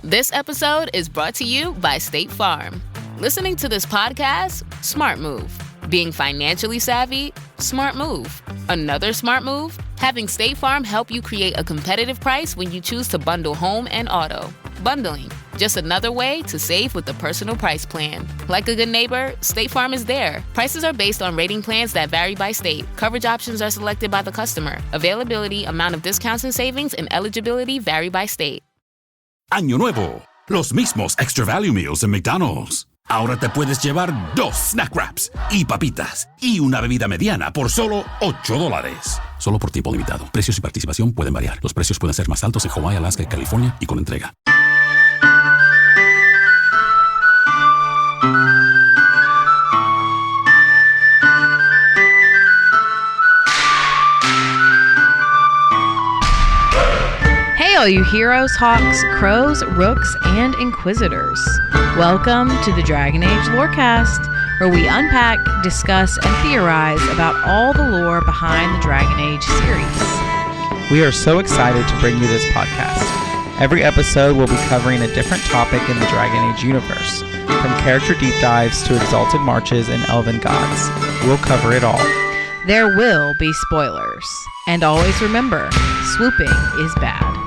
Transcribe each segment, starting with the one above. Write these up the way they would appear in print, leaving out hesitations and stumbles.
This episode is brought to you by State Farm. Listening to this podcast? Smart move. Being financially savvy? Smart move. Another smart move? Having State Farm help you create a competitive price when you choose to bundle home and auto. Bundling, just another way to save with the personal price plan. Like a good neighbor, State Farm is there. Prices are based on rating plans that vary by state. Coverage options are selected by the customer. Availability, amount of discounts and savings, and eligibility vary by state. Año nuevo, los mismos Extra Value Meals en McDonald's. Ahora te puedes llevar 2 snack wraps y papitas y una bebida mediana por solo $8. Solo por tiempo limitado. Precios y participación pueden variar. Los precios pueden ser más altos en Hawái, Alaska y California y con entrega. All you heroes, hawks, crows, rooks, and inquisitors. Welcome to the Dragon Age Lorecast, where we unpack, discuss, and theorize about all the lore behind the Dragon Age series. We are so excited to bring you this podcast. Every episode will be covering a different topic in the Dragon Age universe, from character deep dives to exalted marches and elven gods. We'll cover it all. There will be spoilers. And always remember, swooping is bad.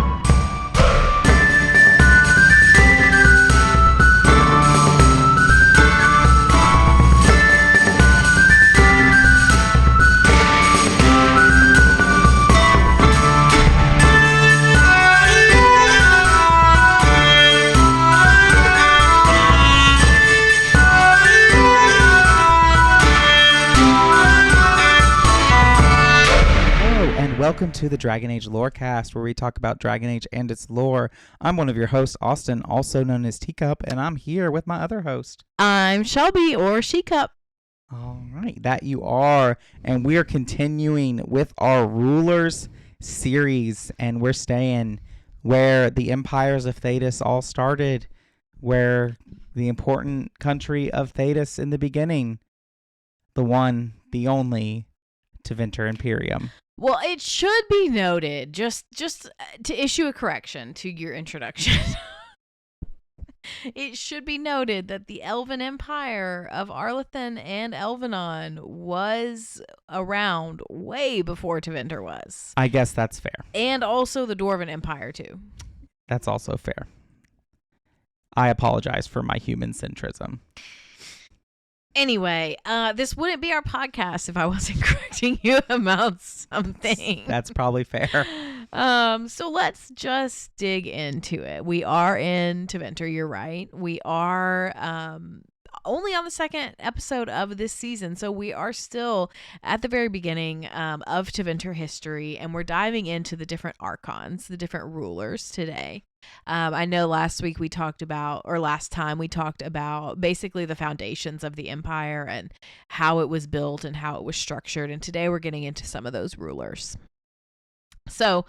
Welcome to the Dragon Age Lorecast, where we talk about Dragon Age and its lore. I'm one of your hosts, Austin, also known as Teacup, and I'm here with my other host. I'm Shelby, or Shecup. All right, that you are. And we are continuing with our Rulers series, and we're staying where the empires of Thedas all started, where the important country of Thedas in the beginning, the one, the only, Tevinter Imperium. Well, it should be noted, just to issue a correction to your introduction, it should be noted that the Elven Empire of Arlathan and Elvenon was around way before Tevinter was. I guess that's fair. And also the Dwarven Empire, too. That's also fair. I apologize for my human centrism. Anyway, this wouldn't be our podcast if I wasn't correcting you about something. That's probably fair. So let's just dig into it. We are in Tevinter, you're right. We are only on the second episode of this season, so we are still at the very beginning of Tevinter history, and we're diving into the different Archons, the different rulers today. I know last time we talked about basically the foundations of the empire and how it was built and how it was structured. And today we're getting into some of those rulers. So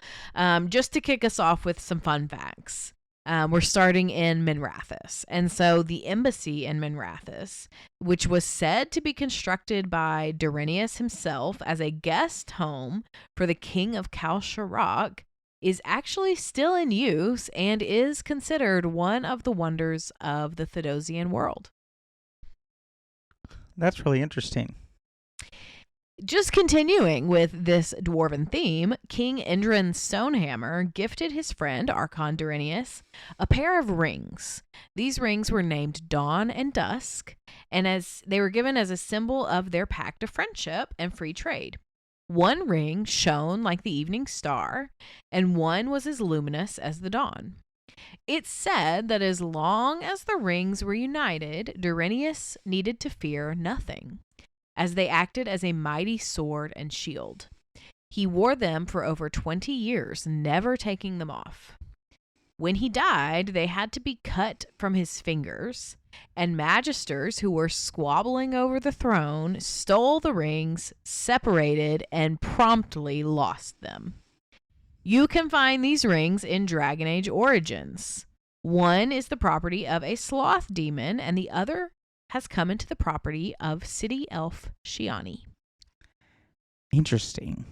just to kick us off with some fun facts, we're starting in Minrathous. And so the embassy in Minrathous, which was said to be constructed by Durenius himself as a guest home for the king of Kal Sharok, is actually still in use and is considered one of the wonders of the Thedosian world. That's really interesting. Just continuing with this dwarven theme, King Indran Stonehammer gifted his friend Archon Durenius a pair of rings. These rings were named Dawn and Dusk, and as they were given as a symbol of their pact of friendship and free trade. One ring shone like the evening star, and one was as luminous as the dawn. It's said that as long as the rings were united, Durenius needed to fear nothing, as they acted as a mighty sword and shield. He wore them for over 20 years, never taking them off. When he died, they had to be cut from his fingers, and magisters who were squabbling over the throne stole the rings, separated, and promptly lost them. You can find these rings in Dragon Age Origins. One is the property of a sloth demon, and the other has come into the property of city elf Shiani. Interesting.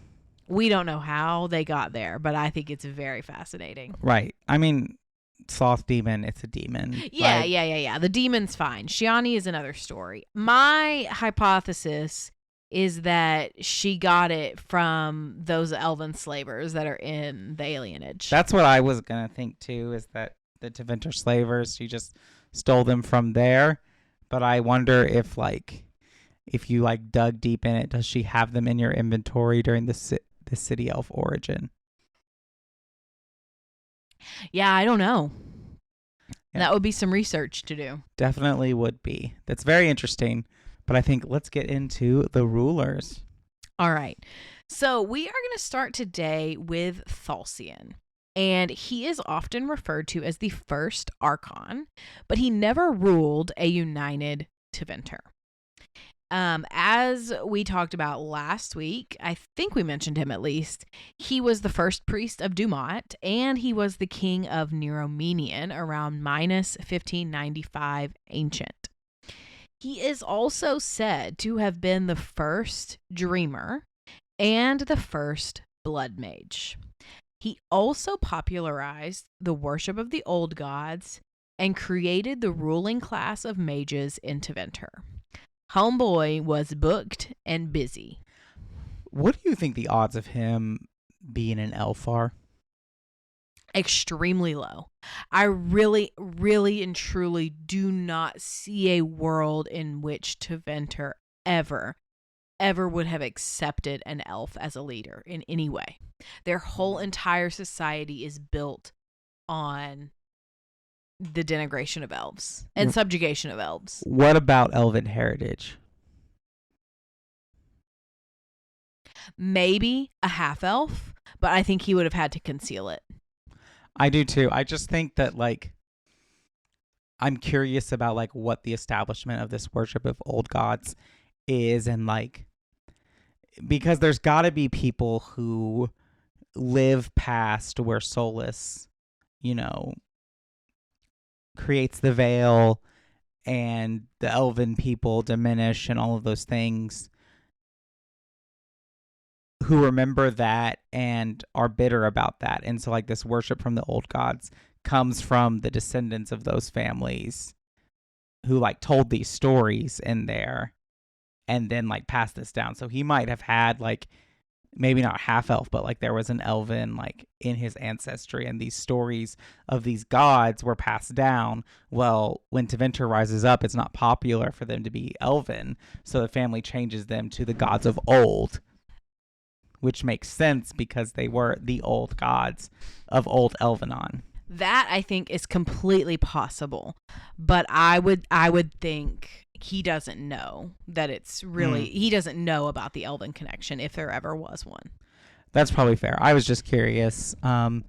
We don't know how they got there, but I think it's very fascinating. Right. I mean, sloth demon, it's a demon. Yeah. The demon's fine. Shiani is another story. My hypothesis is that she got it from those elven slavers that are in the alienage. That's what I was going to think too, is that the Tevinter slavers, she just stole them from there. But I wonder if you like dug deep in it, does she have them in your inventory during the city elf origin? Yeah, I don't know. Yeah. That would be some research to do. Definitely would be. That's very interesting. But I think let's get into the rulers. All right. So we are going to start today with Thalsian. And he is often referred to as the first Archon, but he never ruled a united Tevinter. As we talked about last week, I think we mentioned him at least, he was the first priest of Dumat, and he was the king of Neromenian around minus 1595 ancient. He is also said to have been the first dreamer and the first blood mage. He also popularized the worship of the old gods and created the ruling class of mages in Tevinter. Homeboy was booked and busy. What do you think the odds of him being an elf are? Extremely low. I really, really and truly do not see a world in which Tevinter ever would have accepted an elf as a leader in any way. Their whole entire society is built on the denigration of elves and subjugation of elves. What about elven heritage? Maybe a half elf, but I think he would have had to conceal it. I do too. I just think that I'm curious about what the establishment of this worship of old gods is, and because there's got to be people who live past where Solus, creates the veil and the elven people diminish and all of those things, who remember that and are bitter about that. And so this worship from the old gods comes from the descendants of those families who told these stories in there and then passed this down. So he might have had maybe not half elf, but there was an elven in his ancestry, and these stories of these gods were passed down. Well, when Tevinter rises up, it's not popular for them to be elven, so the family changes them to the gods of old, which makes sense because they were the old gods of old Elvenon. That I think is completely possible, but I would think he doesn't know that it's really he doesn't know about the elven connection if there ever was one. That's probably fair. I was just curious. I'm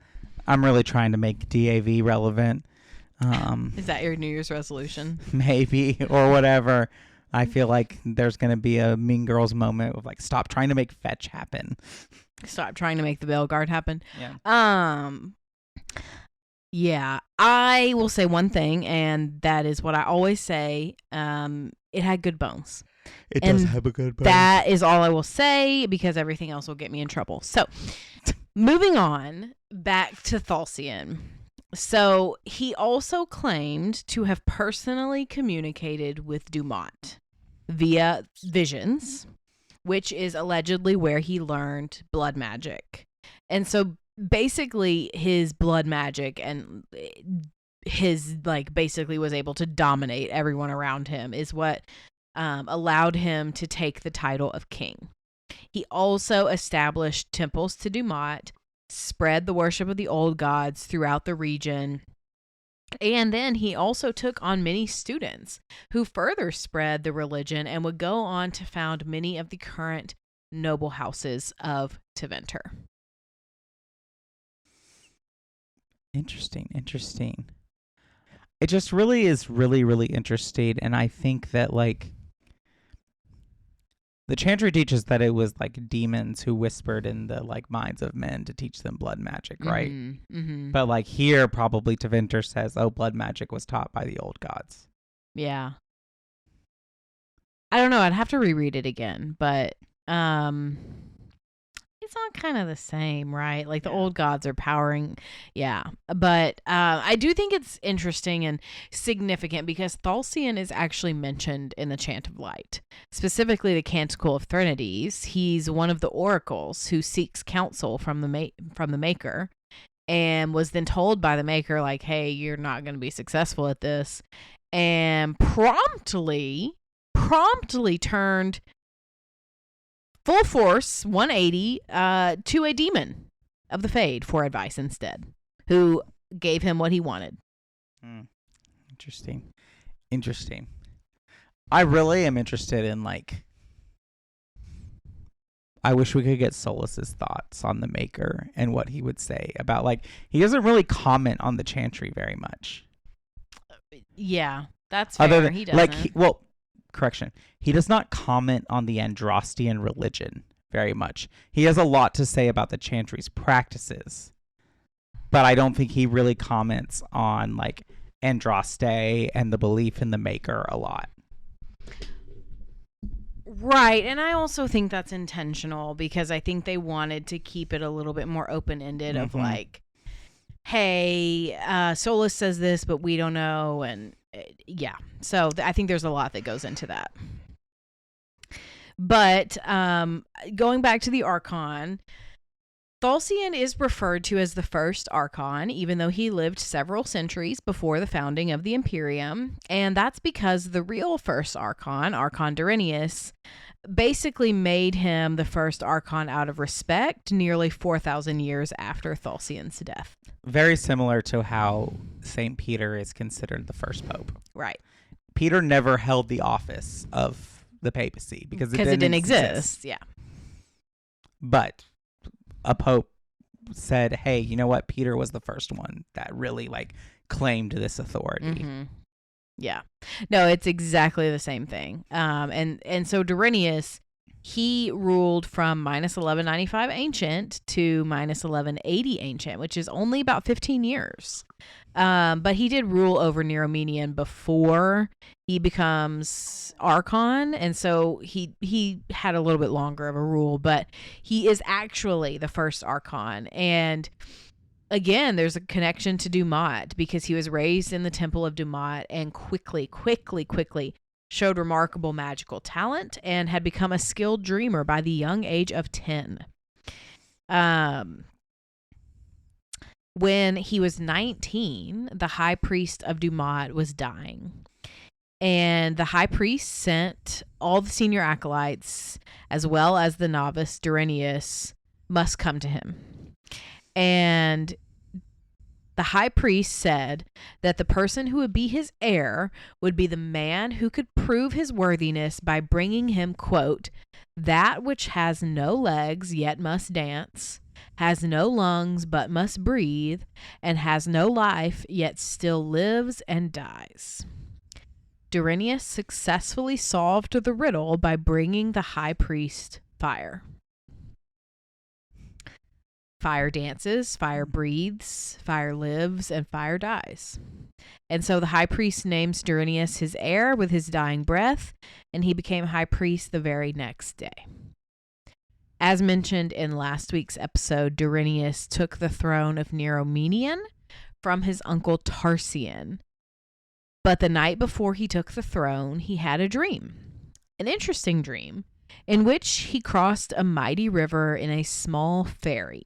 really trying to make DAV relevant. Is that your New Year's resolution? Maybe, or whatever. I feel like there's going to be a Mean Girls moment of stop trying to make fetch happen. Stop trying to make the Bellegarde happen. Yeah. Yeah, I will say one thing, and that is what I always say. It had good bones. It does have a good bone. That is all I will say, because everything else will get me in trouble. So, moving on back to Thalsian. So, he also claimed to have personally communicated with Dumat via visions, which is allegedly where he learned blood magic. And so basically his blood magic and his basically was able to dominate everyone around him is what allowed him to take the title of king. He also established temples to Dumat, spread the worship of the old gods throughout the region, and then he also took on many students who further spread the religion and would go on to found many of the current noble houses of Tevinter. Interesting. It just really is really, really interesting. And I think that the Chantry teaches that it was demons who whispered in the minds of men to teach them blood magic, right? Mm-hmm. But here probably Tevinter says, oh, blood magic was taught by the old gods. Yeah. I don't know. I'd have to reread it again, but it's all kind of the same, right? Like the old gods are powering. Yeah. But I do think it's interesting and significant because Thalsian is actually mentioned in the Chant of Light, specifically the Canticle of Threnodies. He's one of the oracles who seeks counsel from the Maker, and was then told by the Maker, like, hey, you're not going to be successful at this, and promptly turned full force 180 to a demon of the Fade for advice instead, who gave him what he wanted. Interesting. I really am interested in, like, I wish we could get Solas's thoughts on the Maker and what he would say about, like, he doesn't really comment on the Chantry very much. Yeah, that's fair. He doesn't. Correction. He does not comment on the Andrastian religion very much. He has a lot to say about the Chantry's practices, but I don't think he really comments on, like, Andraste and the belief in the Maker a lot. Right, and I also think that's intentional because I think they wanted to keep it a little bit more open-ended of, like, hey, Solas says this, but we don't know, and yeah. So I think there's a lot that goes into that. But going back to the Archon, Thalsian is referred to as the first Archon, even though he lived several centuries before the founding of the Imperium. And that's because the real first Archon, Archon Durinius, basically made him the first Archon out of respect nearly 4,000 years after Thalsian's death. Very similar to how St. Peter is considered the first pope. Right. Peter never held the office of the papacy because it didn't exist. Yeah. But a pope said, hey, you know what? Peter was the first one that really, like, claimed this authority. Yeah. No, it's exactly the same thing. And so Durinius, he ruled from minus 1195 ancient to minus 1180 ancient, which is only about 15 years. But he did rule over Neromenian before he becomes Archon, and so he had a little bit longer of a rule, but he is actually the first Archon. And again, there's a connection to Dumat because he was raised in the Temple of Dumat and quickly showed remarkable magical talent and had become a skilled dreamer by the young age of 10. When he was 19, the high priest of Dumat was dying. And the high priest sent all the senior acolytes, as well as the novice Durinius, must come to him. And the high priest said that the person who would be his heir would be the man who could prove his worthiness by bringing him, quote, that which has no legs yet must dance, has no lungs but must breathe, and has no life yet still lives and dies. Durinius successfully solved the riddle by bringing the high priest fire. Fire dances, fire breathes, fire lives, and fire dies. And so the high priest names Durinius his heir with his dying breath, and he became high priest the very next day. As mentioned in last week's episode, Durinius took the throne of Neromenian from his uncle Thalsian. But the night before he took the throne, he had a dream, an interesting dream, in which he crossed a mighty river in a small ferry.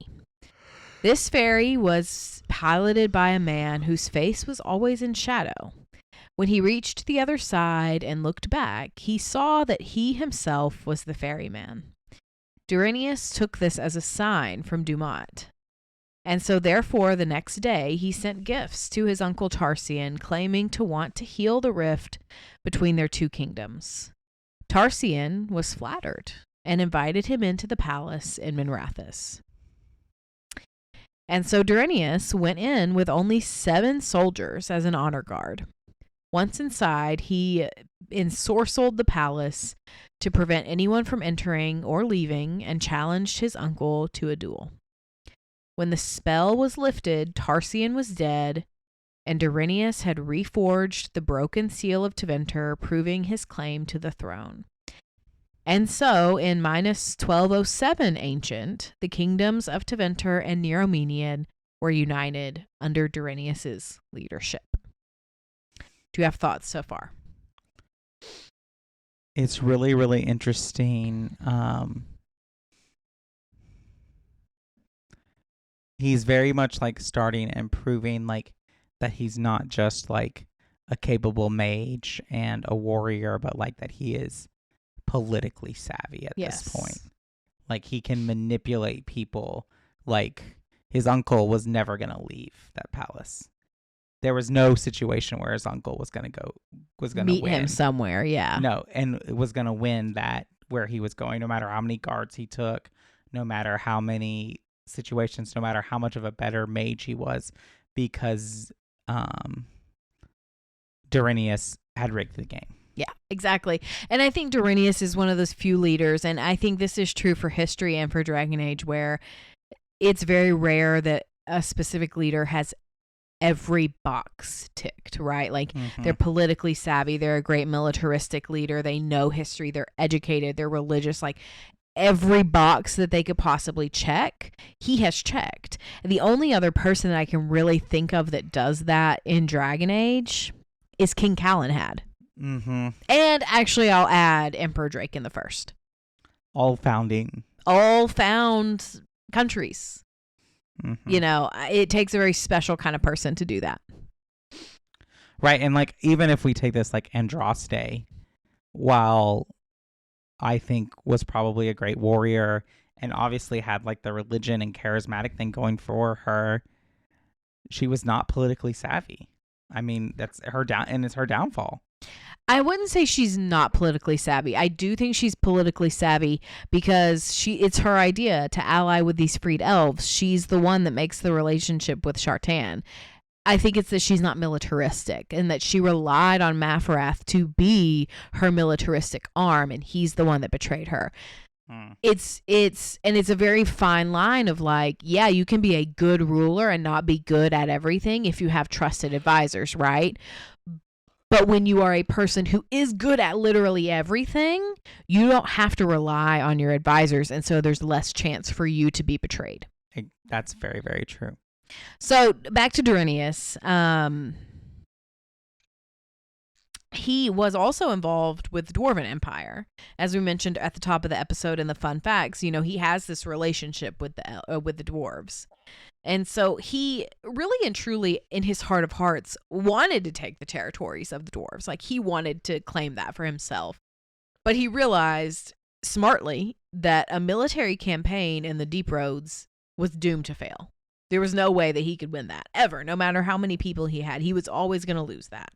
This ferry was piloted by a man whose face was always in shadow. When he reached the other side and looked back, he saw that he himself was the ferryman. Durinius took this as a sign from Dumat. And so therefore the next day he sent gifts to his uncle Thalsian, claiming to want to heal the rift between their two kingdoms. Thalsian was flattered and invited him into the palace in Minrathous. And so Durinius went in with only 7 soldiers as an honor guard. Once inside, he ensorcelled the palace to prevent anyone from entering or leaving and challenged his uncle to a duel. When the spell was lifted, Thalsian was dead, and Durinius had reforged the broken seal of Tevinter, proving his claim to the throne. And so, in minus 1207 ancient, the kingdoms of Tevinter and Near-Armenian were united under Durranius's leadership. Do you have thoughts so far? It's really, really interesting. He's very much like starting and proving like that he's not just like a capable mage and a warrior, but like that he is politically savvy at this point. Like he can manipulate people. Like his uncle was never going to leave that palace. There was no situation where his uncle was going to meet win him somewhere. Yeah. No, and it was going to win that where he was going, no matter how many guards he took, no matter how many situations, no matter how much of a better mage he was, because Durranius had rigged the game. Yeah, exactly. And I think Durranius is one of those few leaders, and I think this is true for history and for Dragon Age, where it's very rare that a specific leader has every box ticked, right? Like they're politically savvy, they're a great militaristic leader, they know history, they're educated, they're religious, like every box that they could possibly check, he has checked. The only other person that I can really think of that does that in Dragon Age is King Calenhad. And actually, I'll add Emperor Drake in the first. All found countries. You know, it takes a very special kind of person to do that. Right. And like, even if we take this like Andraste, while I think was probably a great warrior and obviously had like the religion and charismatic thing going for her, she was not politically savvy. I mean, that's her it's her downfall. I wouldn't say she's not politically savvy. I do think she's politically savvy because it's her idea to ally with these freed elves. She's the one that makes the relationship with Shartan. I think it's that she's not militaristic and that she relied on Mafarath to be her militaristic arm, and he's the one that betrayed her. It's a very fine line of like, yeah, you can be a good ruler and not be good at everything if you have trusted advisors, right? But when you are a person who is good at literally everything, you don't have to rely on your advisors, and so there's less chance for you to be betrayed. That's very, very true. So back to Durranius. He was also involved with the Dwarven Empire. As we mentioned at the top of the episode in the fun facts, you know, he has this relationship with the dwarves. And so he really and truly, in his heart of hearts, wanted to take the territories of the dwarves. Like, he wanted to claim that for himself. But he realized smartly that a military campaign in the Deep Roads was doomed to fail. There was no way that he could win that, ever. No matter how many people he had, he was always going to lose that.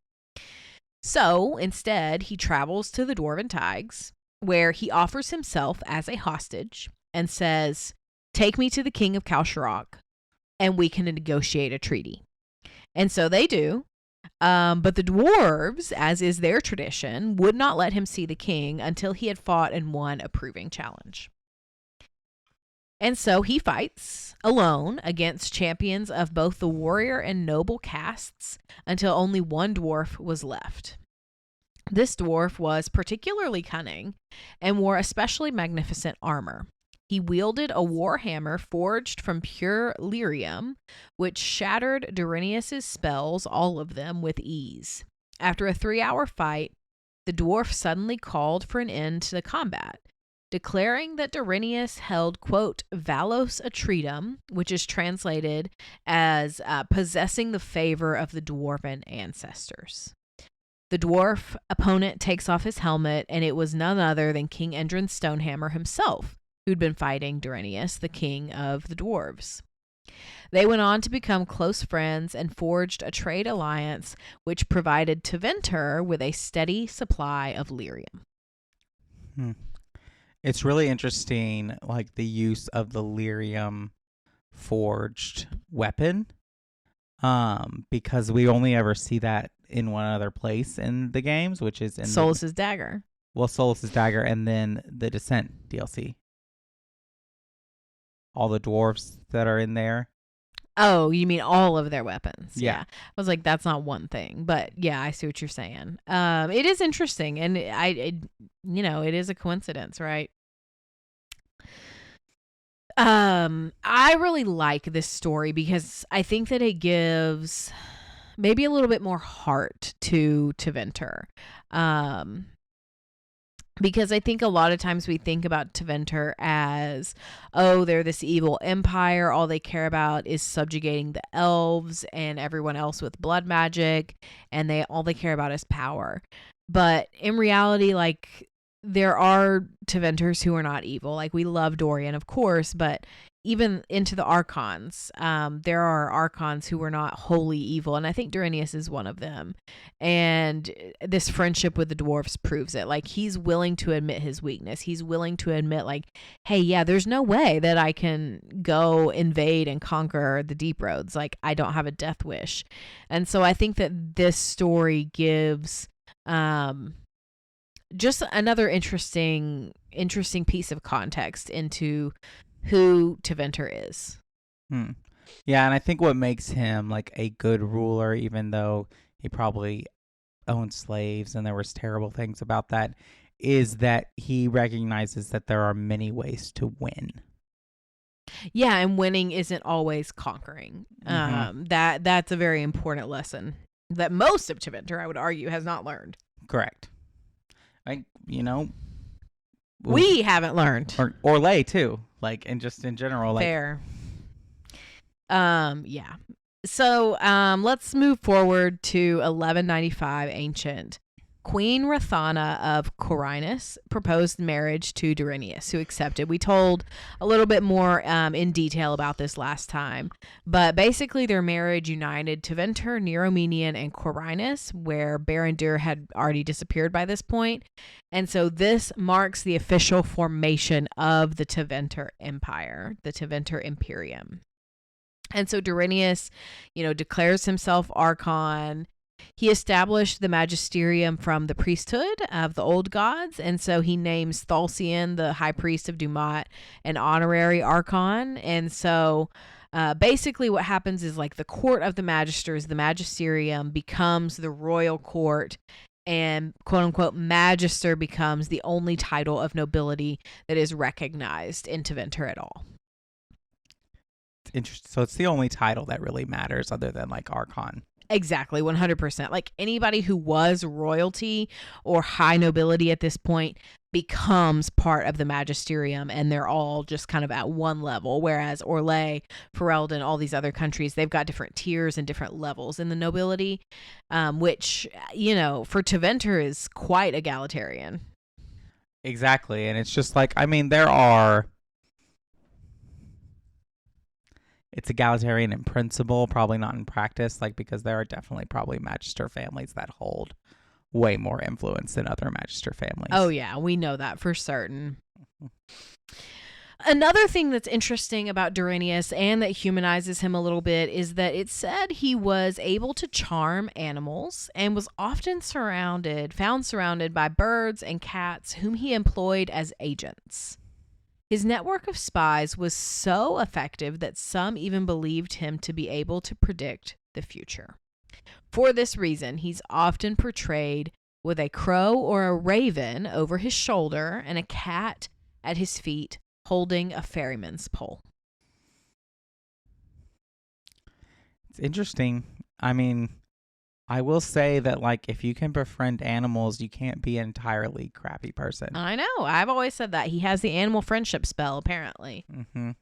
So, instead, he travels to the Dwarven Tiges, where he offers himself as a hostage and says, "Take me to the king of Kalsharok, and we can negotiate a treaty." And so they do. But the dwarves, as is their tradition, would not let him see the king until he had fought and won a proving challenge. And so he fights alone against champions of both the warrior and noble castes until only one dwarf was left. This dwarf was particularly cunning and wore especially magnificent armor. He wielded a war hammer forged from pure lyrium, which shattered Durranius's spells, all of them, with ease. After a 3-hour fight, the dwarf suddenly called for an end to the combat, declaring that Durranius held, quote, valos atretum, which is translated as possessing the favor of the dwarven ancestors. The dwarf opponent takes off his helmet, and it was none other than King Endrin Stonehammer himself, who'd been fighting Durranius, the king of the dwarves. They went on to become close friends and forged a trade alliance which provided Tevinter with a steady supply of lyrium. It's really interesting, like, the use of the lyrium forged weapon, because we only ever see that in one other place in the games, which is in Solus's dagger. Well, Solus's dagger, and then the Descent DLC. All the dwarves that are in there. Oh, you mean all of their weapons? Yeah. I was like, that's not one thing, but yeah, I see what you're saying. It is interesting, and it is a coincidence, right? I really like this story because I think that it gives maybe a little bit more heart to Tevinter. Because I think a lot of times we think about Tevinter as, oh, they're this evil empire. All they care about is subjugating the elves and everyone else with blood magic, and all they care about is power. But in reality, like, there are Tevinters who are not evil. Like, we love Dorian, of course, but even into the Archons, there are Archons who were not wholly evil, and I think Durinius is one of them. And this friendship with the dwarves proves it. Like, he's willing to admit his weakness. He's willing to admit, like, hey, yeah, there's no way that I can go invade and conquer the Deep Roads. Like, I don't have a death wish. And so I think that this story gives just another interesting piece of context into who Tevinter is. Yeah, and I think what makes him like a good ruler, even though he probably owned slaves and there was terrible things about that, is that he recognizes that there are many ways to win. Yeah, and winning isn't always conquering. That's a very important lesson that most of Tevinter, I would argue, has not learned. Correct. We haven't learned. Or Lay too. Like, and just in general, like, fair. Yeah. So, let's move forward to 1195 Ancient. Queen Rathana of Corinus proposed marriage to Durinius, who accepted. We told a little bit more in detail about this last time, but basically their marriage united Tevinter, Neuromenian, and Corinus, where Berendir had already disappeared by this point. And so this marks the official formation of the Tevinter Empire, the Tevinter Imperium. And so Durinius, declares himself Archon. He established the magisterium from the priesthood of the old gods, and so he names Thalsian, the high priest of Dumat, an honorary Archon. And so basically what happens is, like, the court of the magisters, the magisterium, becomes the royal court, and quote-unquote magister becomes the only title of nobility that is recognized in Tevinter at all. Interesting. So it's the only title that really matters other than, like, Archon. Exactly, 100%. Like, anybody who was royalty or high nobility at this point becomes part of the magisterium, and they're all just kind of at one level. Whereas Orlais, Ferelden, all these other countries, they've got different tiers and different levels in the nobility, which, for Tevinter is quite egalitarian. Exactly, and it's just like, it's egalitarian in principle, probably not in practice, like, because there are definitely probably magister families that hold way more influence than other magister families. Oh, yeah, we know that for certain. Another thing that's interesting about Durinius and that humanizes him a little bit is that it said he was able to charm animals and was often found surrounded by birds and cats whom he employed as agents. His network of spies was so effective that some even believed him to be able to predict the future. For this reason, he's often portrayed with a crow or a raven over his shoulder and a cat at his feet holding a ferryman's pole. It's interesting. I will say that, like, if you can befriend animals, you can't be an entirely crappy person. I know. I've always said that. He has the animal friendship spell, apparently.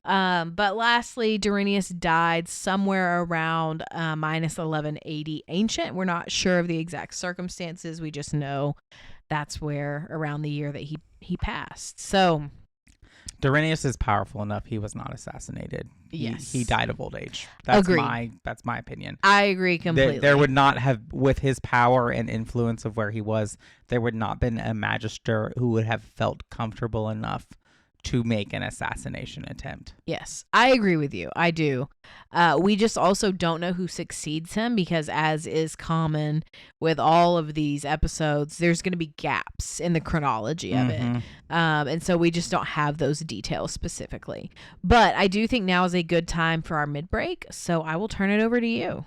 But lastly, Durinius died somewhere around minus 1180 Ancient. We're not sure of the exact circumstances. We just know that's where, around the year that he passed. So Durinius is powerful enough. He was not assassinated. Yes. He died of old age. That's Agreed. That's my opinion. I agree completely. There would not have, with his power and influence of where he was, there would not been a magister who would have felt comfortable enough to make an assassination attempt. Yes, I agree with you. I do. We just also don't know who succeeds him because, as is common with all of these episodes, there's going to be gaps in the chronology of it. And so we just don't have those details specifically. But I do think now is a good time for our mid-break, so I will turn it over to you.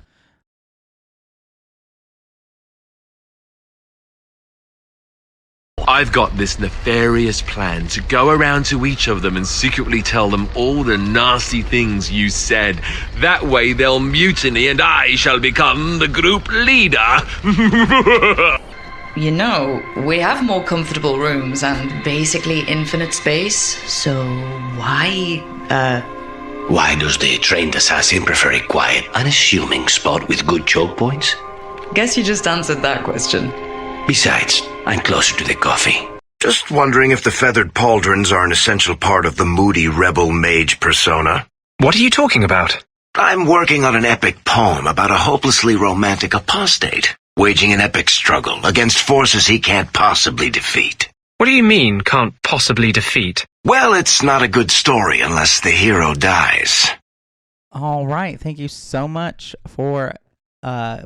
I've got this nefarious plan to go around to each of them and secretly tell them all the nasty things you said. That way they'll mutiny and I shall become the group leader. You know, we have more comfortable rooms and basically infinite space, so why does the trained assassin prefer a quiet, unassuming spot with good choke points? Guess you just answered that question. Besides, I'm closer to the coffee. Just wondering if the feathered pauldrons are an essential part of the moody rebel mage persona. What are you talking about? I'm working on an epic poem about a hopelessly romantic apostate, waging an epic struggle against forces he can't possibly defeat. What do you mean, can't possibly defeat? Well, it's not a good story unless the hero dies. All right. Thank you so much for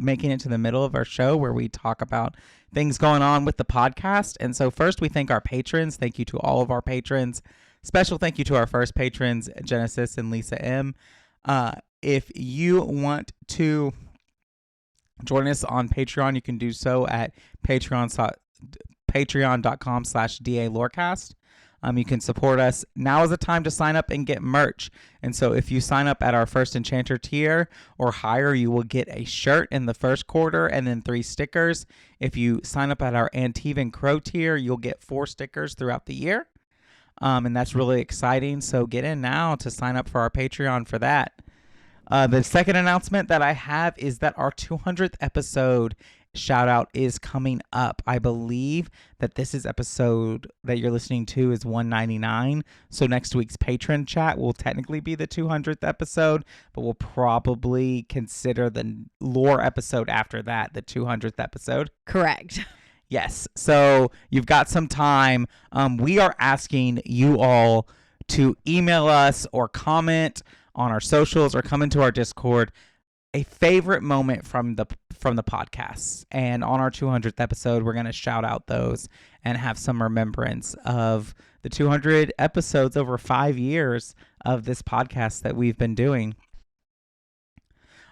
making it to the middle of our show where we talk about things going on with the podcast. And so first we thank our patrons. Thank you to all of our patrons. Special thank you to our first patrons, Genesis and Lisa M. If you want to join us on Patreon, you can do so at patreon.com/DALorecast. You can support us. Now is the time to sign up and get merch. And so if you sign up at our first Enchanter tier or higher, you will get a shirt in the first quarter and then 3 stickers. If you sign up at our Antivan Crow tier, you'll get 4 stickers throughout the year. And that's really exciting. So get in now to sign up for our Patreon for that. The second announcement that I have is that our 200th episode shout out is coming up. I believe that this is episode that you're listening to is 199. So next week's patron chat will technically be the 200th episode, but we'll probably consider the lore episode after that the 200th episode. Correct. Yes. So you've got some time. We are asking you all to email us or comment on our socials or come into our Discord a favorite moment from the podcast. And on our 200th episode, we're going to shout out those and have some remembrance of the 200 episodes over 5 years of this podcast that we've been doing.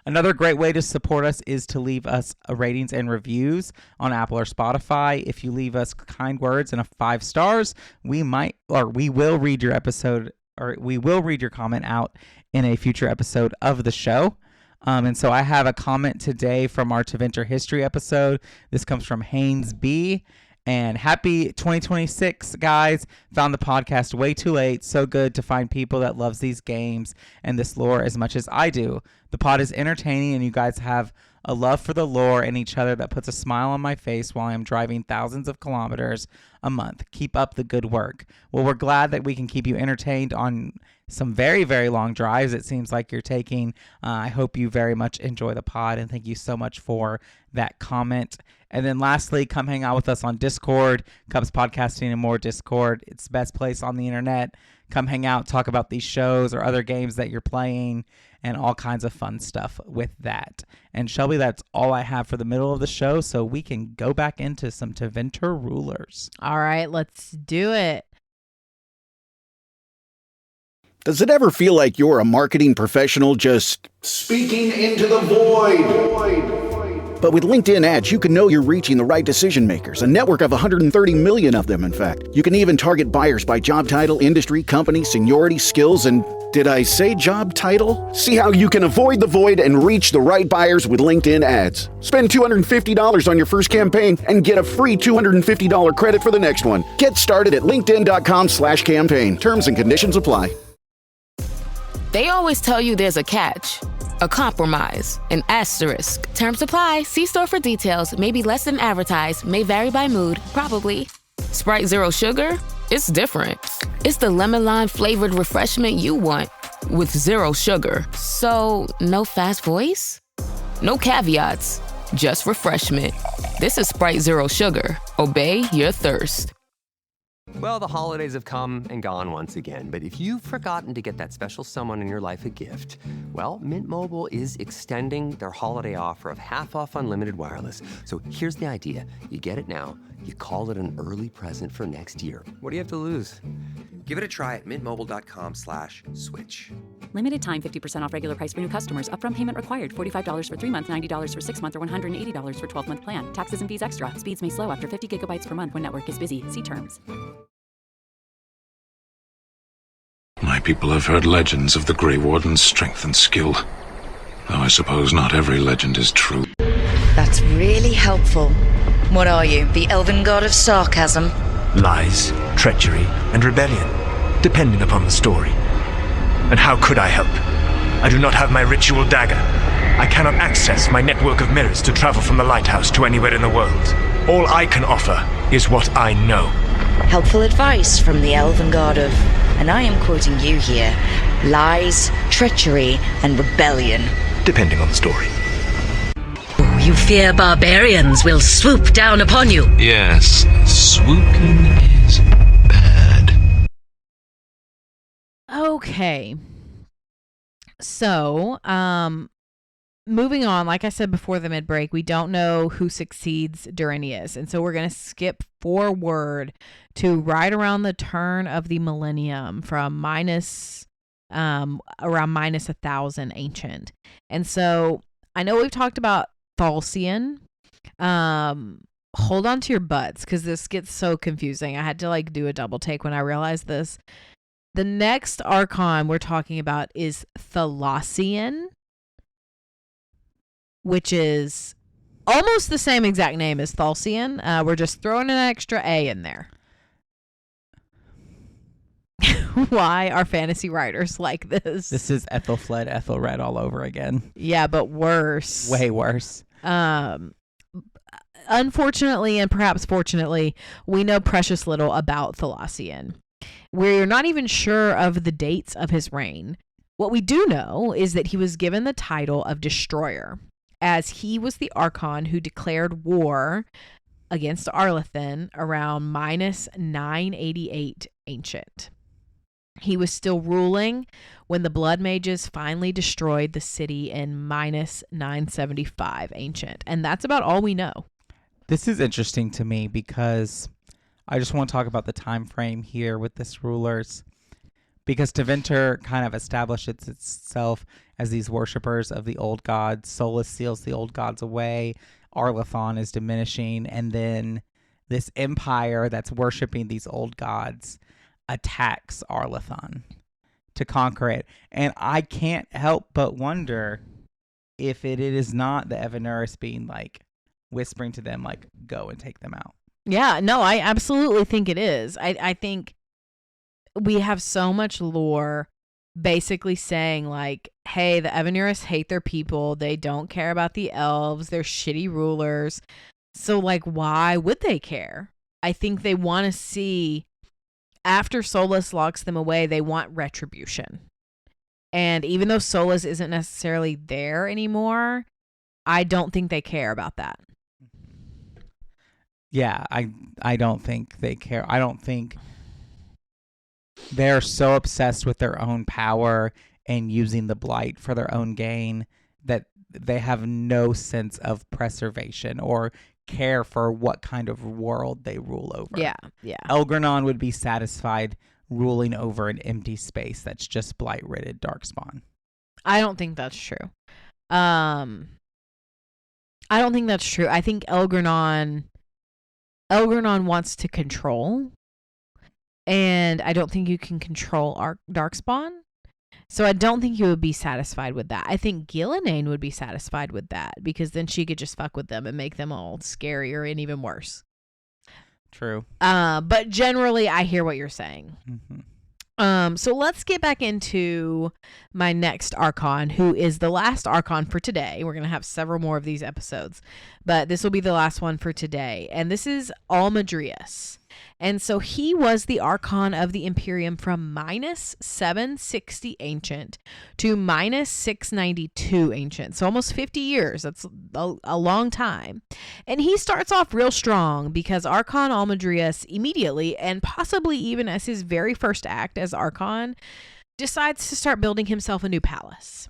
Another great way to support us is to leave us ratings and reviews on Apple or Spotify. If you leave us kind words and 5 stars, we will read your episode, or we will read your comment out in a future episode of the show. And so I have a comment today from our Tevinter history episode. This comes from Haynes B. And happy 2026, guys. Found the podcast way too late. So good to find people that loves these games and this lore as much as I do. The pod is entertaining and you guys have a love for the lore and each other that puts a smile on my face while I'm driving thousands of kilometers a month. Keep up the good work. Well, we're glad that we can keep you entertained on some very, very long drives it seems like you're taking. I hope you very much enjoy the pod, and thank you so much for that comment. And then lastly, come hang out with us on Discord, Cubs Podcasting and More Discord. It's the best place on the internet. Come hang out, talk about these shows or other games that you're playing, and all kinds of fun stuff with that. And Shelby, that's all I have for the middle of the show, so we can go back into some Tevinter rulers. All right, let's do it. Does it ever feel like you're a marketing professional just speaking into the void? But with LinkedIn ads, you can know you're reaching the right decision makers, a network of 130 million of them, in fact. You can even target buyers by job title, industry, company, seniority, skills, and did I say job title? See how you can avoid the void and reach the right buyers with LinkedIn ads. Spend $250 on your first campaign and get a free $250 credit for the next one. Get started at linkedin.com/campaign. Terms and conditions apply. They always tell you there's a catch, a compromise, an asterisk. Terms apply. See store for details. May be less than advertised. May vary by mood. Probably. Sprite Zero Sugar? It's different. It's the lemon lime flavored refreshment you want with zero sugar. So, no fast voice? No caveats. Just refreshment. This is Sprite Zero Sugar. Obey your thirst. Well, the holidays have come and gone once again, but if you've forgotten to get that special someone in your life a gift, well, Mint Mobile is extending their holiday offer of half off unlimited wireless. So here's the idea. You get it now, you call it an early present for next year. What do you have to lose? Give it a try at mintmobile.com/switch. Limited time 50% off regular price for new customers. Upfront payment required. $45 for 3 months, $90 for 6 months, or $180 for 12-month plan. Taxes and fees extra. Speeds may slow after 50 gigabytes per month when network is busy. See terms. My people have heard legends of the Grey Warden's strength and skill. Though I suppose not every legend is true. That's really helpful. What are you, the elven god of sarcasm? Lies, treachery, and rebellion, depending upon the story. And how could I help? I do not have my ritual dagger. I cannot access my network of mirrors to travel from the lighthouse to anywhere in the world. All I can offer is what I know. Helpful advice from the elven god of, and I am quoting you here, lies, treachery, and rebellion. Depending on the story. You fear barbarians will swoop down upon you. Yes, swooping is bad. Okay. So, moving on, like I said before the mid-break, we don't know who succeeds Duranius. And so we're going to skip forward to right around the turn of the millennium from around minus 1,000 ancient. And so I know we've talked about Thalsian. Hold on to your butts because this gets so confusing. I had to do a double take when I realized this. The next Archon we're talking about is Thalsian, which is almost the same exact name as Thalsian. We're just throwing an extra A in there. Why are fantasy writers like this? This is Ethelfled, Ethelred all over again. Yeah, but worse. Way worse. Unfortunately, and perhaps fortunately, we know precious little about Thalsian. We're not even sure of the dates of his reign. What we do know is that he was given the title of Destroyer, as he was the Archon who declared war against Arlethan around minus 988 ancient. He was still ruling when the Blood Mages finally destroyed the city in minus 975 ancient. And that's about all we know. This is interesting to me because I just want to talk about the time frame here with this rulers. Because Tevinter kind of established itself as these worshippers of the old gods. Solus seals the old gods away. Arlethan is diminishing. And then this empire that's worshiping these old gods attacks Arlethan to conquer it. And I can't help but wonder if it is not the Evanuris being whispering to them, go and take them out. Yeah, no, I absolutely think it is. I think we have so much lore basically saying hey, the Evanuris hate their people. They don't care about the elves. They're shitty rulers. So why would they care? I think they want to see, after Solus locks them away, they want retribution. And even though Solus isn't necessarily there anymore, I don't think they care about that. Yeah, I don't think they care. I don't think they're so obsessed with their own power and using the blight for their own gain that they have no sense of preservation or care for what kind of world they rule over. Yeah. Elgranon would be satisfied ruling over an empty space that's just blight-ridden darkspawn. I don't think that's true. I don't think that's true. I think Elgranon wants to control, and I don't think you can control darkspawn. So I don't think he would be satisfied with that. I think Gillenane would be satisfied with that because then she could just fuck with them and make them all scarier and even worse. True. But generally, I hear what you're saying. Mm-hmm. So let's get back into my next Archon, who is the last Archon for today. We're going to have several more of these episodes, but this will be the last one for today. And this is Almadrius. And so he was the Archon of the Imperium from minus 760 ancient to minus 692 ancient. So almost 50 years. That's a long time. And he starts off real strong because Archon Almadrius immediately, and possibly even as his very first act as Archon, decides to start building himself a new palace.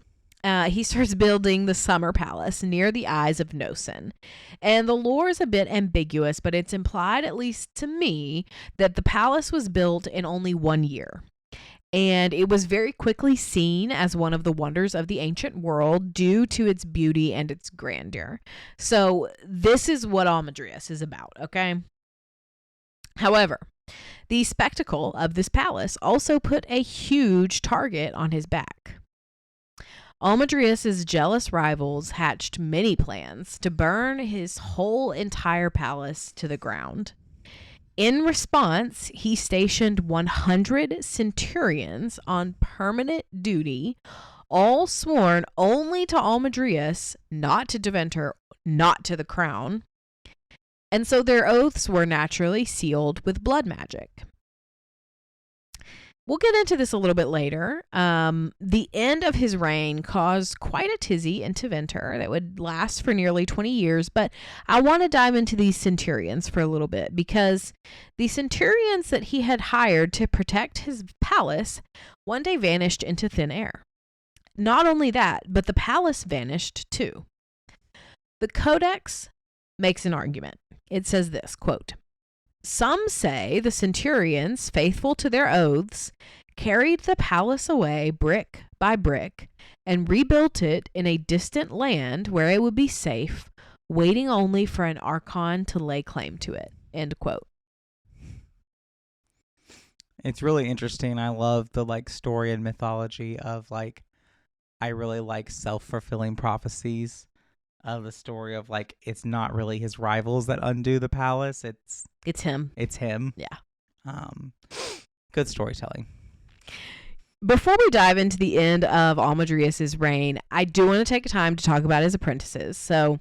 He starts building the Summer Palace near the Eyes of Nosen. And the lore is a bit ambiguous, but it's implied, at least to me, that the palace was built in only 1 year. And it was very quickly seen as one of the wonders of the ancient world due to its beauty and its grandeur. So this is what Almadrius is about, okay? However, the spectacle of this palace also put a huge target on his back. Almadrius's jealous rivals hatched many plans to burn his whole entire palace to the ground. In response, he stationed 100 centurions on permanent duty, all sworn only to Almadrius, not to Tevinter, not to the crown. And so their oaths were naturally sealed with blood magic. We'll get into this a little bit later. The end of his reign caused quite a tizzy in Tevinter that would last for nearly 20 years, but I want to dive into these centurions for a little bit because the centurions that he had hired to protect his palace one day vanished into thin air. Not only that, but the palace vanished too. The Codex makes an argument. It says this, quote, "Some say the centurions, faithful to their oaths, carried the palace away brick by brick and rebuilt it in a distant land where it would be safe, waiting only for an Archon to lay claim to it." End quote. It's really interesting. I love the story and mythology of I really like self-fulfilling prophecies of the story of it's not really his rivals that undo the palace. It's him. It's him. Yeah. Good storytelling. Before we dive into the end of Almadrius's reign, I do want to take time to talk about his apprentices. So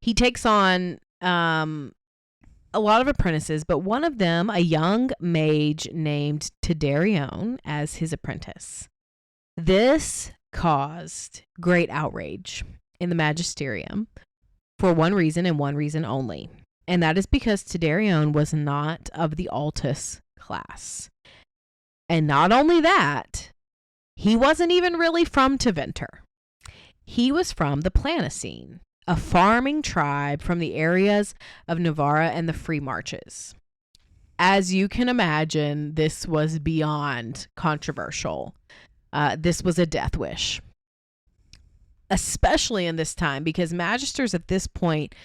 he takes on a lot of apprentices, but one of them, a young mage named Tedarion, as his apprentice. This caused great outrage in the magisterium for one reason and one reason only. And that is because Tedarion was not of the Altus class. And not only that, he wasn't even really from Tevinter. He was from the Planocene, a farming tribe from the areas of Navarra and the Free Marches. As you can imagine, this was beyond controversial. This was a death wish. Especially in this time, because magisters at this point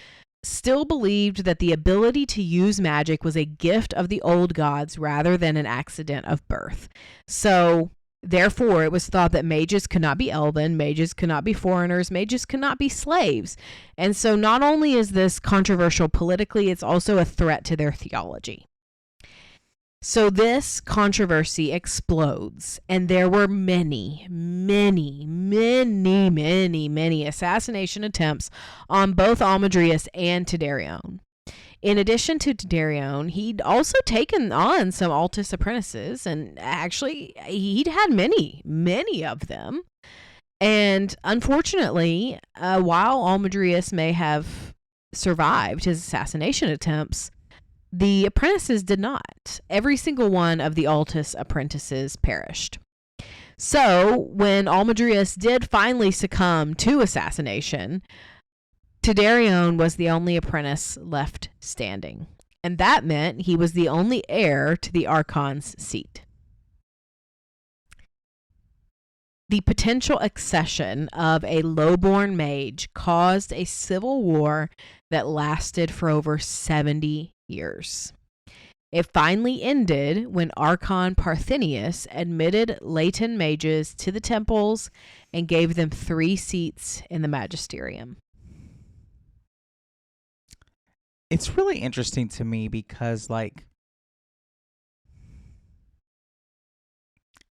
still believed that the ability to use magic was a gift of the old gods rather than an accident of birth. So, therefore, it was thought that mages could not be elven, mages could not be foreigners, mages could not be slaves. And so not only is this controversial politically, it's also a threat to their theology. So this controversy explodes, and there were many assassination attempts on both Almadrius and Tedarion. In addition to Tedarion, he'd also taken on some Altus apprentices, and actually he'd had many of them. And unfortunately, while Almadrius may have survived his assassination attempts, the apprentices did not. Every single one of the Altus apprentices perished. So, when Almadrius did finally succumb to assassination, Tedarion was the only apprentice left standing. And that meant he was the only heir to the Archon's seat. The potential accession of a lowborn mage caused a civil war that lasted for over 70 years. It finally ended when Archon Parthenius admitted latent mages to the temples and gave them 3 seats in the magisterium. It's really interesting to me because,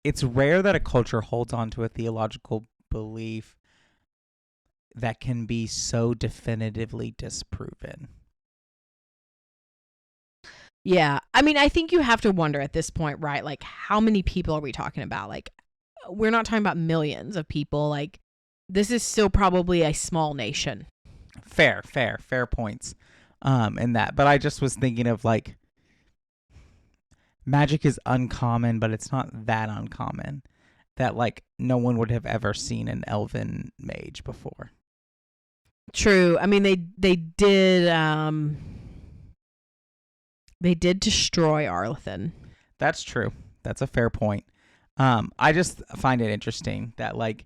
it's rare that a culture holds on to a theological belief that can be so definitively disproven. Yeah. I mean, I think you have to wonder at this point, right? Like, how many people are we talking about? Like, we're not talking about millions of people. Like, this is still probably a small nation. Fair points in that. But I just was thinking of, like, magic is uncommon, but it's not that uncommon that, like, no one would have ever seen an elven mage before. True. I mean, they did destroy Arlethan. That's true. That's a fair point. I just find it interesting that, like,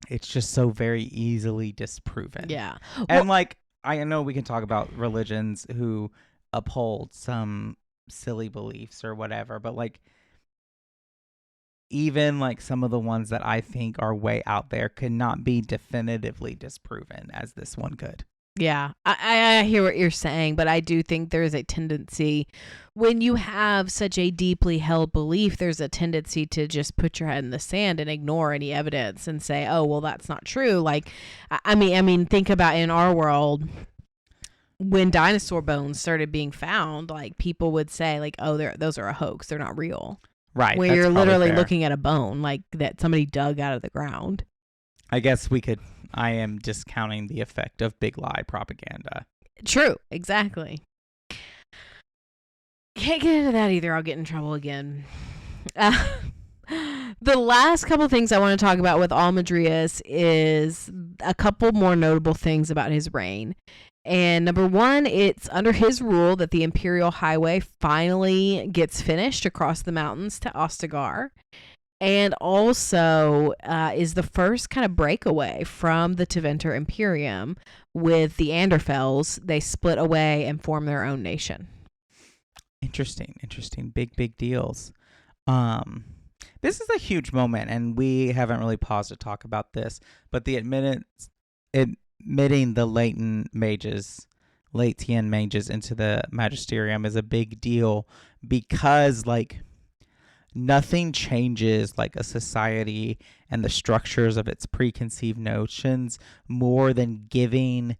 it's just so very easily disproven. Yeah. And, like, I know we can talk about religions who uphold some silly beliefs or whatever, but, like, even, like, some of the ones that I think are way out there could not be definitively disproven as this one could. Yeah, I hear what you're saying, but I do think there's a tendency when you have such a deeply held belief, there's a tendency to just put your head in the sand and ignore any evidence and say, oh, well, that's not true. Like, I mean, think about in our world, when dinosaur bones started being found, like, people would say, like, oh, those are a hoax. They're not real. Right. Where you're literally looking at a bone, like, that somebody dug out of the ground. I guess I am discounting the effect of big lie propaganda. True, exactly. Can't get into that either. I'll get in trouble again. The last couple things I want to talk about with Almadrius is a couple more notable things about his reign. And number one, it's under his rule that the Imperial Highway finally gets finished across the mountains to Ostagar. And also is the first kind of breakaway from the Tevinter Imperium with the Anderfels. They split away and form their own nation. Interesting. Big deals. This is a huge moment, and we haven't really paused to talk about this, but the admitting the Latian mages into the magisterium is a big deal because, like, nothing changes, like, a society and the structures of its preconceived notions more than giving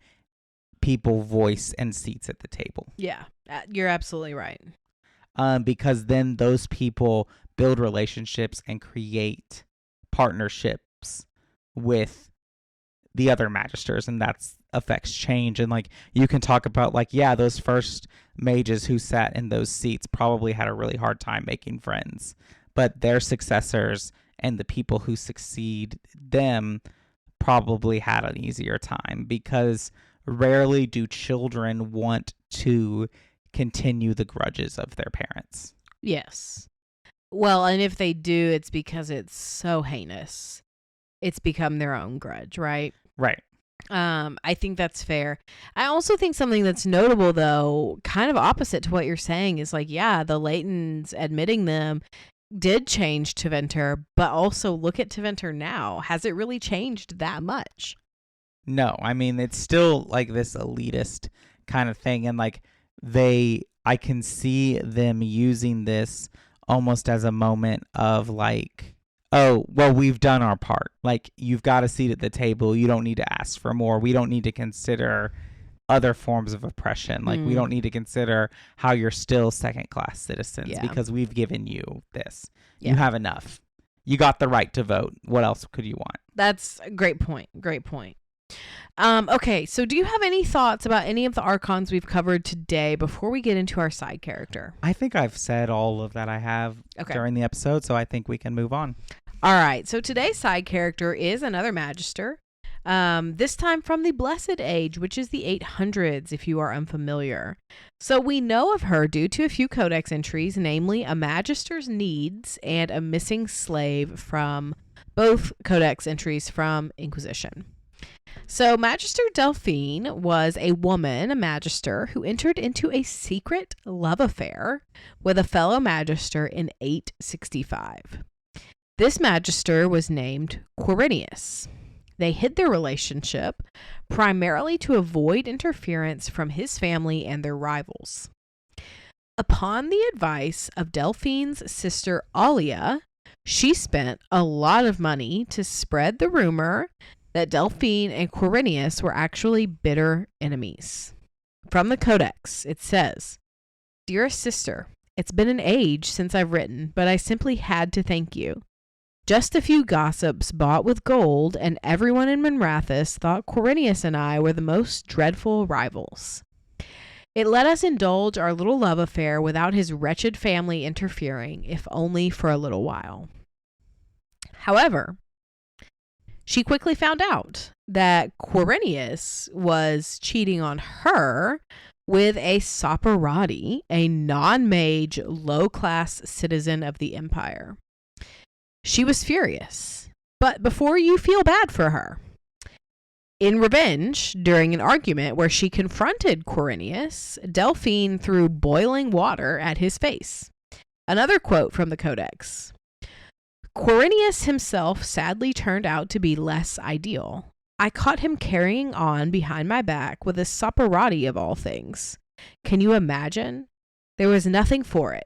people voice and seats at the table. Yeah, you're absolutely right. Because then those people build relationships and create partnerships with the other magisters, and that's affects change. And, like, you can talk about, like, yeah, those first mages who sat in those seats probably had a really hard time making friends, but their successors and the people who succeed them probably had an easier time, because rarely do children want to continue the grudges of their parents. Yes. Well, and if they do, it's because it's so heinous. It's become their own grudge, right? Right. I think that's fair. I also think something that's notable, though, kind of opposite to what you're saying, is, like, yeah, the Latins admitting them did change Tevinter, but also look at Tevinter now. Has it really changed that much? No, I mean, it's still, like, this elitist kind of thing, and, like, I can see them using this almost as a moment of, like, oh, well, we've done our part. Like, you've got a seat at the table. You don't need to ask for more. We don't need to consider other forms of oppression. Like, we don't need to consider how you're still second-class citizens because we've given you this. Yeah. You have enough. You got the right to vote. What else could you want? That's a great point. Great point. Okay, so do you have any thoughts about any of the Archons we've covered today before we get into our side character? I think I've said all of that I have during the episode, so I think we can move on. All right, so today's side character is another Magister, this time from the Blessed Age, which is the 800s, if you are unfamiliar. So we know of her due to a few codex entries, namely a Magister's needs and a missing slave from both codex entries from Inquisition. So Magister Delphine was a woman, a magister, who entered into a secret love affair with a fellow magister in 865. This magister was named Quirinius. They hid their relationship primarily to avoid interference from his family and their rivals. Upon the advice of Delphine's sister Alia, she spent a lot of money to spread the rumor that Delphine and Quirinius were actually bitter enemies. from the Codex, it says, "Dearest sister, it's been an age since I've written, but I simply had to thank you. Just a few gossips bought with gold, and everyone in Monrathis thought Quirinius and I were the most dreadful rivals. It let us indulge our little love affair without his wretched family interfering, if only for a little while. However, she quickly found out that Quirinius was cheating on her with a Saporati, a non-mage, low-class citizen of the Empire. She was furious, but before you feel bad for her, in revenge, during an argument where she confronted Quirinius, Delphine threw boiling water at his face." Another quote from the Codex. "Quirinius himself sadly turned out to be less ideal. I caught him carrying on behind my back with a Saporati of all things. Can you imagine? There was nothing for it.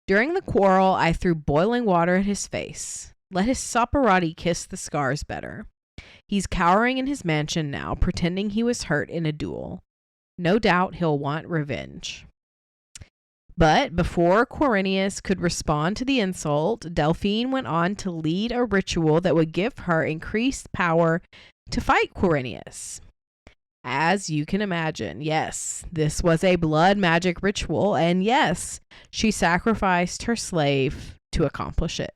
During the quarrel, I threw boiling water at his face. Let his Saporati kiss the scars better. He's cowering in his mansion now, pretending he was hurt in a duel. No doubt he'll want revenge." But before Quirinius could respond to the insult, Delphine went on to lead a ritual that would give her increased power to fight Quirinius. As you can imagine, yes, this was a blood magic ritual, and yes, she sacrificed her slave to accomplish it.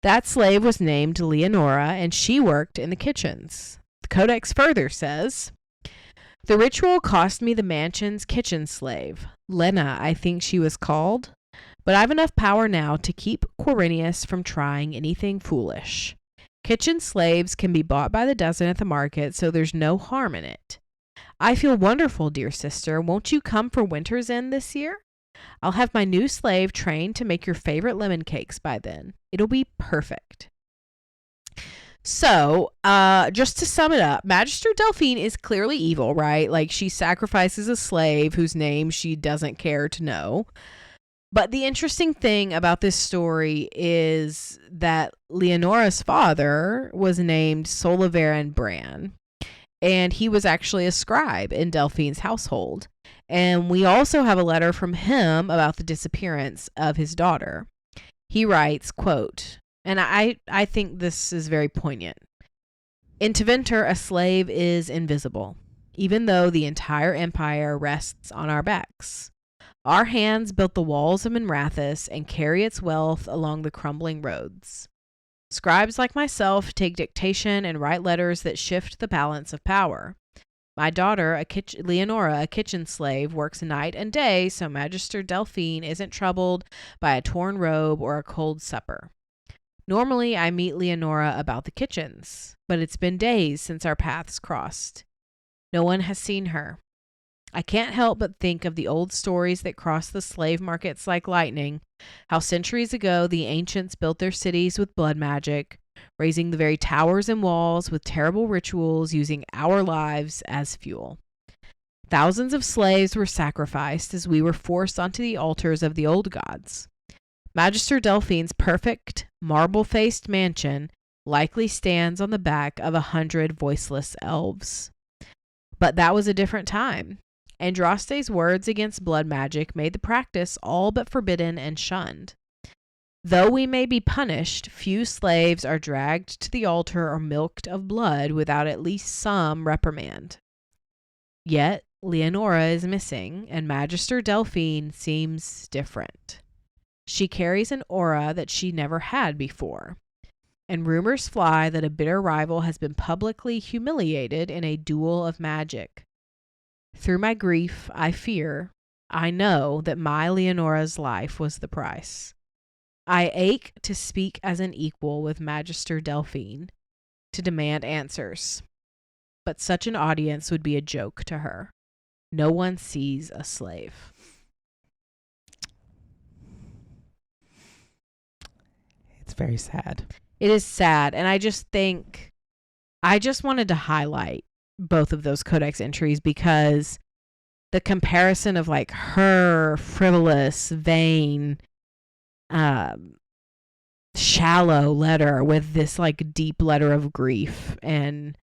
That slave was named Leonora, and she worked in the kitchens. The Codex further says, "The ritual cost me the mansion's kitchen slave. Lena, I think she was called. But I've enough power now to keep Quirinius from trying anything foolish. Kitchen slaves can be bought by the dozen at the market, so there's no harm in it. I feel wonderful, dear sister. Won't you come for Winter's End this year? I'll have my new slave trained to make your favorite lemon cakes by then. It'll be perfect." So, just to sum it up, Magister Delphine is clearly evil, right? Like, she sacrifices a slave whose name she doesn't care to know. But the interesting thing about this story is that Leonora's father was named Soliveran Bran, and he was actually a scribe in Delphine's household. And we also have a letter from him about the disappearance of his daughter. He writes, quote, and I think this is very poignant. "In Tevinter, a slave is invisible, even though the entire empire rests on our backs. Our hands built the walls of Monrathis and carry its wealth along the crumbling roads. Scribes like myself take dictation and write letters that shift the balance of power. My daughter, Leonora, a kitchen slave, works night and day, so Magister Delphine isn't troubled by a torn robe or a cold supper. Normally, I meet Leonora about the kitchens, but it's been days since our paths crossed. No one has seen her. I can't help but think of the old stories that cross the slave markets like lightning, how centuries ago the ancients built their cities with blood magic, raising the very towers and walls with terrible rituals using our lives as fuel. Thousands of slaves were sacrificed as we were forced onto the altars of the old gods. Magister Delphine's perfect, marble-faced mansion likely stands on the back of 100 voiceless elves. But that was a different time. Andraste's words against blood magic made the practice all but forbidden and shunned. Though we may be punished, few slaves are dragged to the altar or milked of blood without at least some reprimand. Yet, Leonora is missing, and Magister Delphine seems different. She carries an aura that she never had before, and rumors fly that a bitter rival has been publicly humiliated in a duel of magic. Through my grief, I know that my Leonora's life was the price. I ache to speak as an equal with Magister Delphine, to demand answers. But such an audience would be a joke to her. No one sees a slave." It's very sad. It is sad, and I just wanted to highlight both of those codex entries because the comparison of like her frivolous, vain, shallow letter with this like deep letter of grief and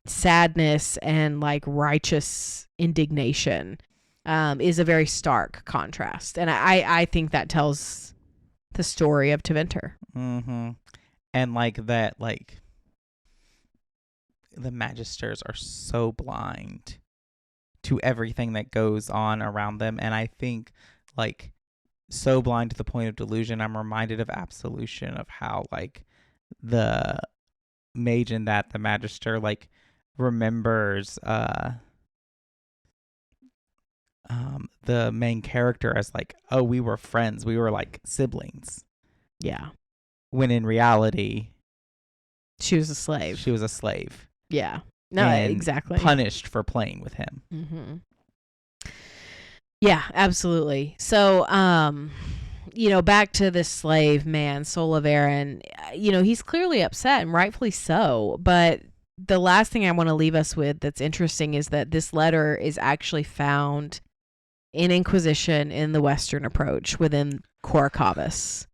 sadness and like righteous indignation is a very stark contrast. And I think that tells the story of Tevinter. Mm-hmm. And like that, like the Magisters are so blind to everything that goes on around them. And I think like so blind to the point of delusion, I'm reminded of Absolution, of how like the mage in that, the Magister, like remembers the main character as like, oh, we were friends, we were like siblings. Yeah. When in reality, she was a slave. Yeah. No, exactly. Punished for playing with him. Mm-hmm. Yeah, absolutely. So, back to this slave man, Soul of Aaron, he's clearly upset, and rightfully so. But the last thing I want to leave us with that's interesting is that this letter is actually found in Inquisition in the Western approach within Coracavas.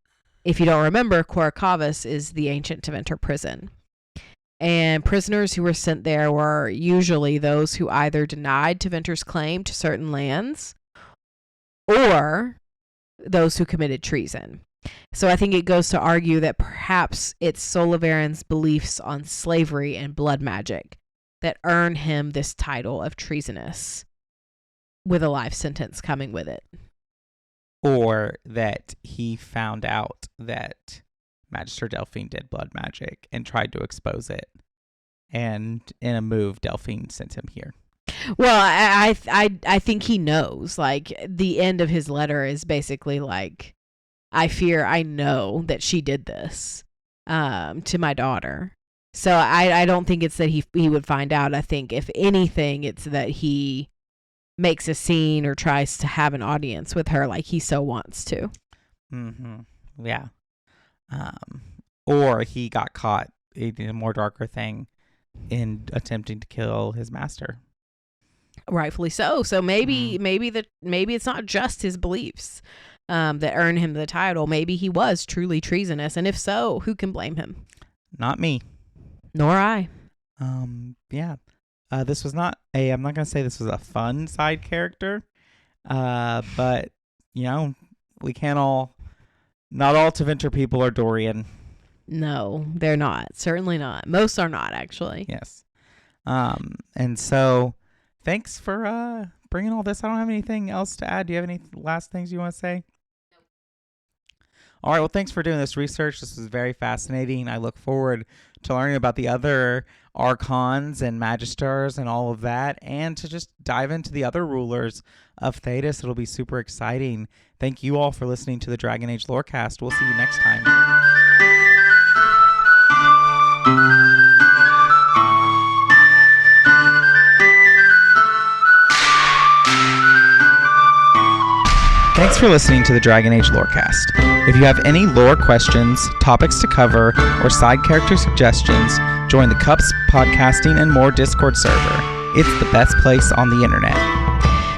If you don't remember, Coracavas is the ancient Tevinter prison. And prisoners who were sent there were usually those who either denied Tevinter's claim to certain lands or those who committed treason. So I think it goes to argue that perhaps it's Soul of Aaron's beliefs on slavery and blood magic that earn him this title of treasonous, with a life sentence coming with it. Or that he found out that Magister Delphine did blood magic and tried to expose it. And in a move, Delphine sent him here. Well, I think he knows. Like, the end of his letter is basically like, I know that she did this to my daughter. So I don't think it's that he would find out. I think, if anything, it's that he makes a scene or tries to have an audience with her like he so wants to. Mm-hmm. Yeah. Or he got caught, a more darker thing, in attempting to kill his master. Rightfully so. So maybe it's not just his beliefs that earn him the title. Maybe he was truly treasonous, and if so, who can blame him? Not me. Nor I. Yeah. This was not I'm not going to say this was a fun side character, but, we can't not all Tevinter people are Dorian. No, they're not. Certainly not. Most are not, actually. Yes. And so thanks for bringing all this. I don't have anything else to add. Do you have any last things you want to say? Nope. All right. Well, thanks for doing this research. This was very fascinating. I look forward to learning about the other Archons and Magisters and all of that, and to just dive into the other rulers of Thedas. It'll be super exciting. Thank you all for listening to the Dragon Age Lorecast. We'll see you next time. Thanks for listening to the Dragon Age Lorecast. If you have any lore questions, topics to cover, or side character suggestions, join the Cups Podcasting and More Discord server. It's the best place on the internet.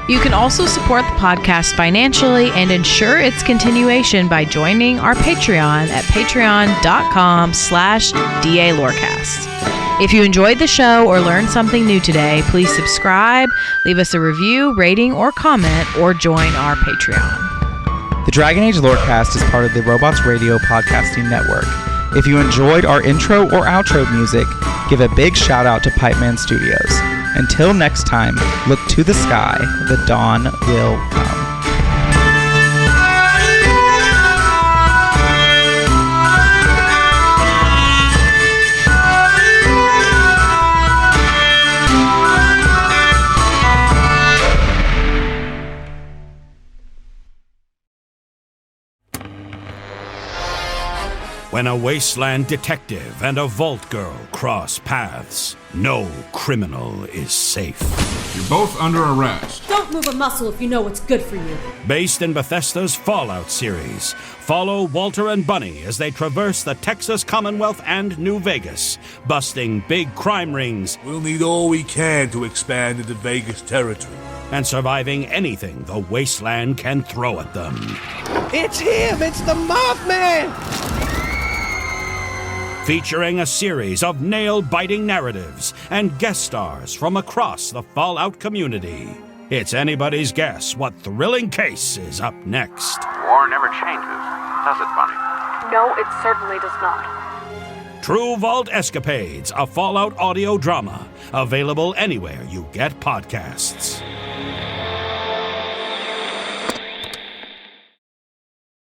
You can also support the podcast financially and ensure its continuation by joining our Patreon at patreon.com/DALorecast. If you enjoyed the show or learned something new today, please subscribe, leave us a review, rating, or comment, or join our Patreon. The Dragon Age Lorecast is part of the Robots Radio Podcasting Network. If you enjoyed our intro or outro music, give a big shout out to Pipeman Studios. Until next time, look to the sky. The dawn will come. When a wasteland detective and a vault girl cross paths, no criminal is safe. You're both under arrest. Don't move a muscle if you know what's good for you. Based in Bethesda's Fallout series, follow Walter and Bunny as they traverse the Texas Commonwealth and New Vegas, busting big crime rings. We'll need all we can to expand into Vegas territory. And surviving anything the wasteland can throw at them. It's him! It's the Mothman! featuring a series of nail-biting narratives and guest stars from across the Fallout community. It's anybody's guess what thrilling case is up next. War never changes, does it, Bunny? No, it certainly does not. True Vault Escapades, a Fallout audio drama, available anywhere you get podcasts.